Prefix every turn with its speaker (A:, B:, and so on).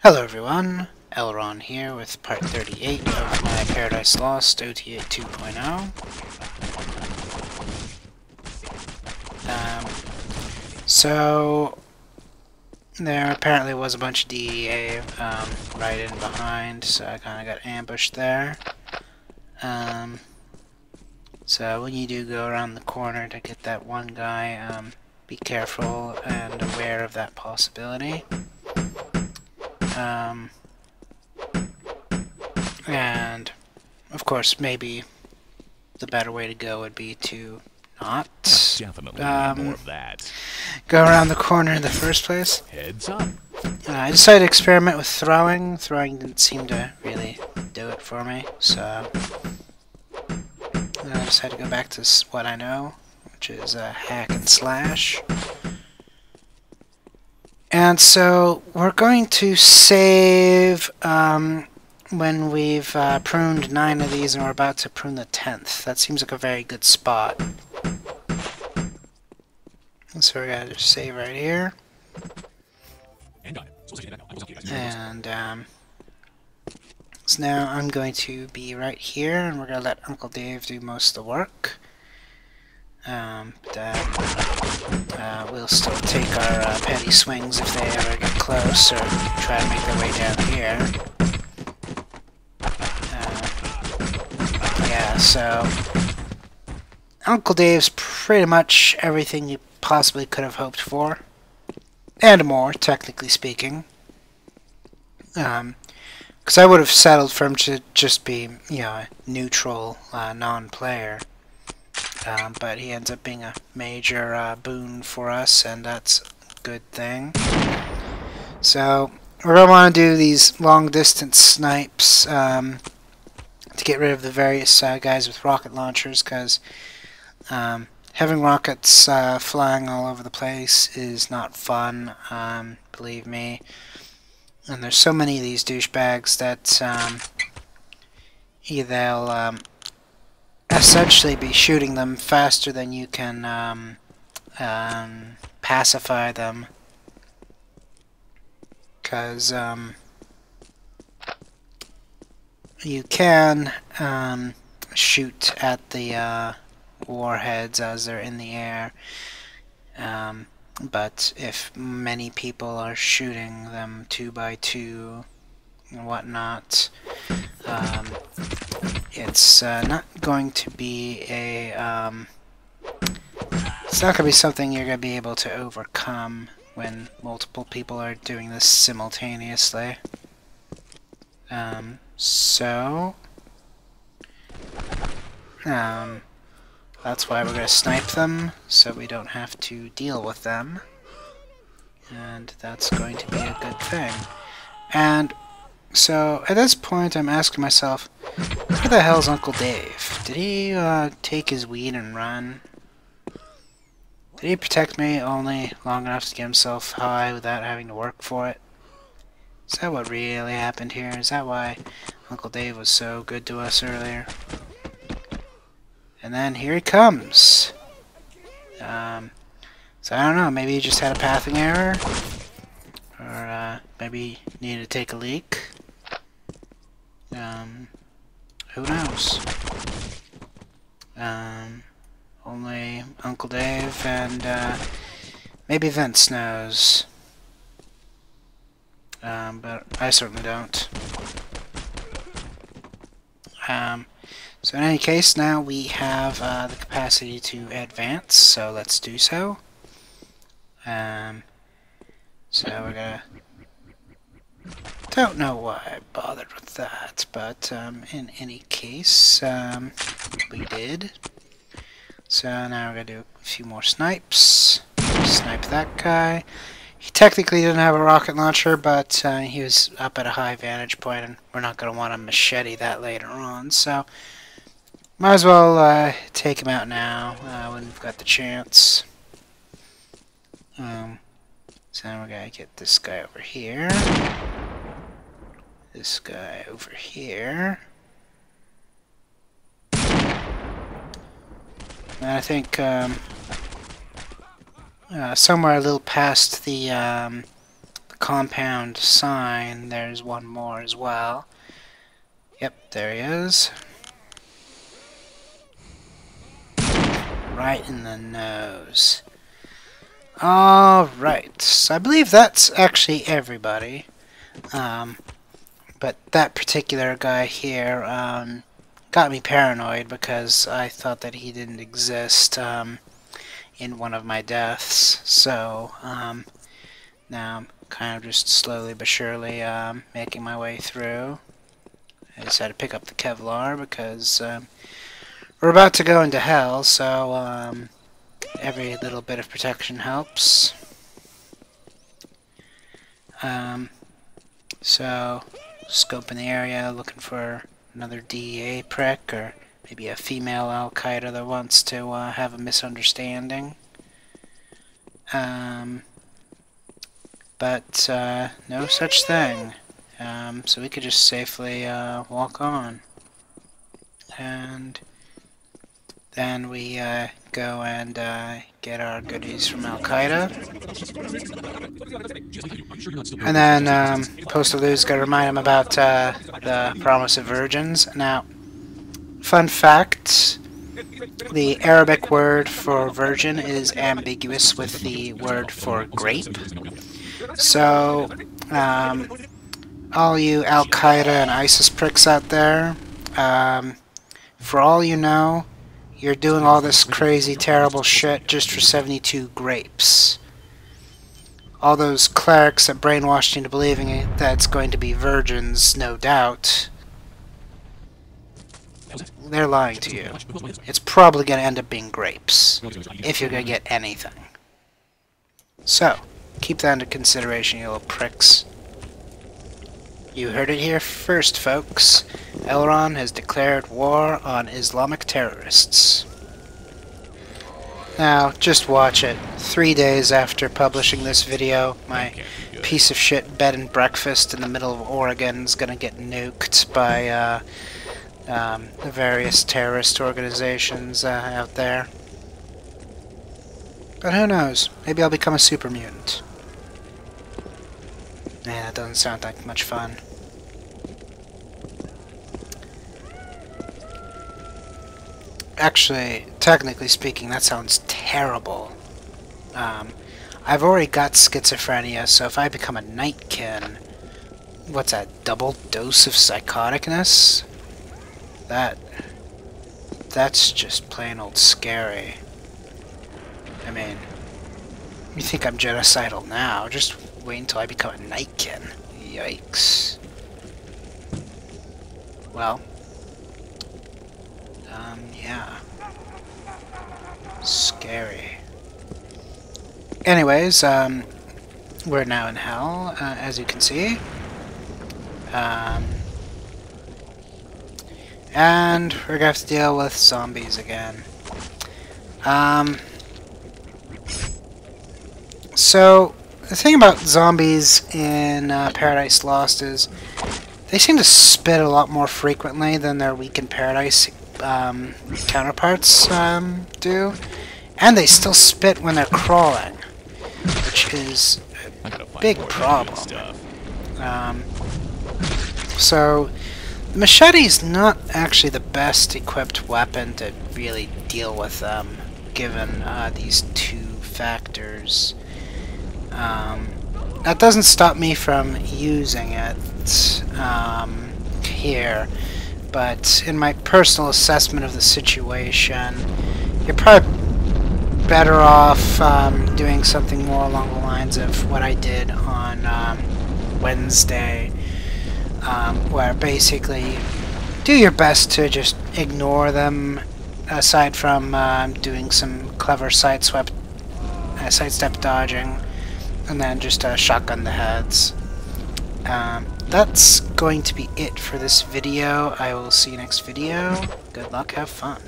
A: Hello everyone, LRon here with part 38 of my Paradise Lost OTA 2.0. So there apparently was a bunch of DEA right in behind, so I kind of got ambushed there. So when you do go around the corner to get that one guy, be careful and aware of that possibility. And of course, maybe the better way to go would be to not
B: Definitely more of that.
A: go around the corner in the first place.
B: Heads up.
A: I decided to experiment with throwing. Throwing didn't seem to really do it for me, so I decided to go back to what I know, which is hack and slash. And so we're going to save when we've pruned 9 of these and we're about to prune the 10th. That seems like a very good spot. So we're going to just save right here. And so now I'm going to be right here, and we're going to let Uncle Dave do most of the work. We'll still take our petty swings if they ever get close or try to make their way down here. Yeah, so Uncle Dave's pretty much everything you possibly could have hoped for, and more, technically speaking. Because I would have settled for him to just be, you know, a neutral, non-player. But he ends up being a major boon for us, and that's a good thing. So we're going to want to do these long-distance snipes to get rid of the various guys with rocket launchers, because having rockets flying all over the place is not fun, believe me. And there's so many of these douchebags that either they'll essentially be shooting them faster than you can pacify them. Because you can shoot at the warheads as they're in the air. But if many people are shooting them 2 by 2 and whatnot, it's not going to be a it's not going to be something you're going to be able to overcome when multiple people are doing this simultaneously. That's why we're going to snipe them, so we don't have to deal with them. And that's going to be a good thing. And so, at this point, I'm asking myself, where the hell's Uncle Dave? Did he take his weed and run? Did he protect me only long enough to get himself high without having to work for it? Is that what really happened here? Is that why Uncle Dave was so good to us earlier? And then here he comes. So I don't know, maybe he just had a pathing error? Or maybe he needed to take a leak? Who knows? Only Uncle Dave and maybe Vince knows. But I certainly don't. So in any case, now we have the capacity to advance, so let's do so. So we're gonna... Don't know why I bothered with that, but in any case, we did. So now we're gonna do a few more snipes. Snipe that guy. He technically didn't have a rocket launcher, but he was up at a high vantage point, and we're not gonna want to machete that later on, so might as well take him out now when we've got the chance. So now we're gonna get this guy over here. This guy over here. And I think somewhere a little past the compound sign, there's one more as well. Yep, there he is. Right in the nose. Alright, so I believe that's actually everybody. But that particular guy here got me paranoid because I thought that he didn't exist in one of my deaths. So now I'm kind of just slowly but surely making my way through. I just had to pick up the Kevlar because we're about to go into hell, so every little bit of protection helps. So, scoping the area, looking for another DEA prick, or maybe a female Al-Qaeda that wants to have a misunderstanding. But no such thing. So we could just safely walk on. And then we go and get our goodies from Al-Qaeda. And then Postal's got to remind him about the promise of virgins. Now, fun fact, the Arabic word for virgin is ambiguous with the word for grape. So, all you Al-Qaeda and ISIS pricks out there, for all you know, you're doing all this crazy, terrible shit just for 72 grapes. All those clerics that brainwashed you into believing that it's going to be virgins, no doubt, they're lying to you. It's probably going to end up being grapes, if you're going to get anything. So, keep that into consideration, you little pricks. You heard it here first, folks. LRon has declared war on Islamic terrorists. Now, just watch it. 3 days after publishing this video, my piece of shit bed and breakfast in the middle of Oregon is gonna get nuked by the various terrorist organizations out there. But who knows? Maybe I'll become a super mutant. Man, that doesn't sound like much fun. Actually, technically speaking, that sounds terrible. I've already got schizophrenia, so if I become a nightkin, what's that, double dose of psychoticness? That's just plain old scary. I mean, you think I'm genocidal now, just wait until I become a nightkin. Yikes. Well, yeah. Scary. Anyways, we're now in hell, as you can see. And we're gonna have to deal with zombies again. So, the thing about zombies in Paradise Lost is they seem to spit a lot more frequently than their Week in Paradise counterparts do. And they still spit when they're crawling, which is a big problem. So, the machete's not actually the best equipped weapon to really deal with them, given these two factors. That doesn't stop me from using it here, but in my personal assessment of the situation, you're probably better off doing something more along the lines of what I did on Wednesday, where basically do your best to just ignore them, aside from doing some clever sidestep dodging, and then just shotgun the heads. That's going to be it for this video. I will see you next video. Good luck, have fun.